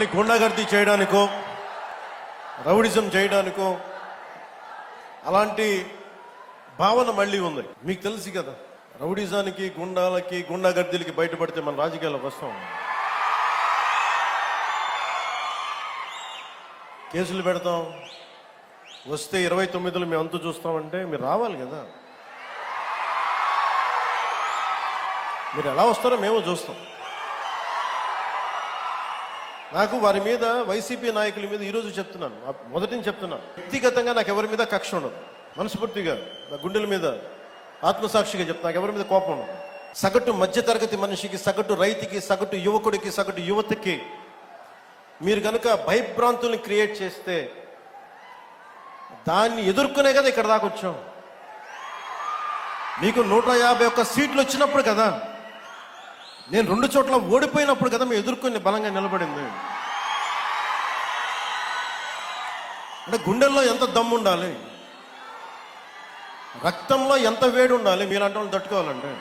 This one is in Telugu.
మళ్ళీ గుండాగర్దీ చేయడానికో రౌడిజం చేయడానికో అలాంటి భావన మళ్ళీ ఉంది. మీకు తెలుసు కదా, రౌడిజానికి గుండాలకి గుండాగర్దీలకి బయటపడితే మన రాజకీయాలకు వస్తాం. కేసులు పెడతాం, వస్తే 29లో మేము అంతు చూస్తామంటే మీరు రావాలి కదా. మీరు ఎలా వస్తారో మేము చూస్తాం. నాకు వారి మీద, వైసీపీ నాయకుల మీద ఈరోజు చెప్తున్నాను, మొదటి నుంచి చెప్తున్నాను, వ్యక్తిగతంగా నాకు ఎవరి మీద కక్ష ఉండదు. మనస్ఫూర్తిగా నా గుండెల మీద ఆత్మసాక్షిగా చెప్తా, నాకు ఎవరి మీద కోపం ఉండదు. సగటు మధ్యతరగతి మనిషికి, సగటు రైతుకి, సగటు యువకుడికి, సగటు యువతకి మీరు కనుక భయభ్రాంతుల్ని క్రియేట్ చేస్తే దాన్ని ఎదుర్కొనే కదా ఇక్కడ దాకా వచ్చాం. మీకు 151 సీట్లు వచ్చినప్పుడు కదా, నేను 2 చోట్ల ఓడిపోయినప్పుడు కదా మేము ఎదుర్కొని బలంగా నిలబడింది. అంటే గుండెల్లో ఎంత దమ్ము ఉండాలి, రక్తంలో ఎంత వేడి ఉండాలి మీలాంటి వాళ్ళు తట్టుకోవాలంటే.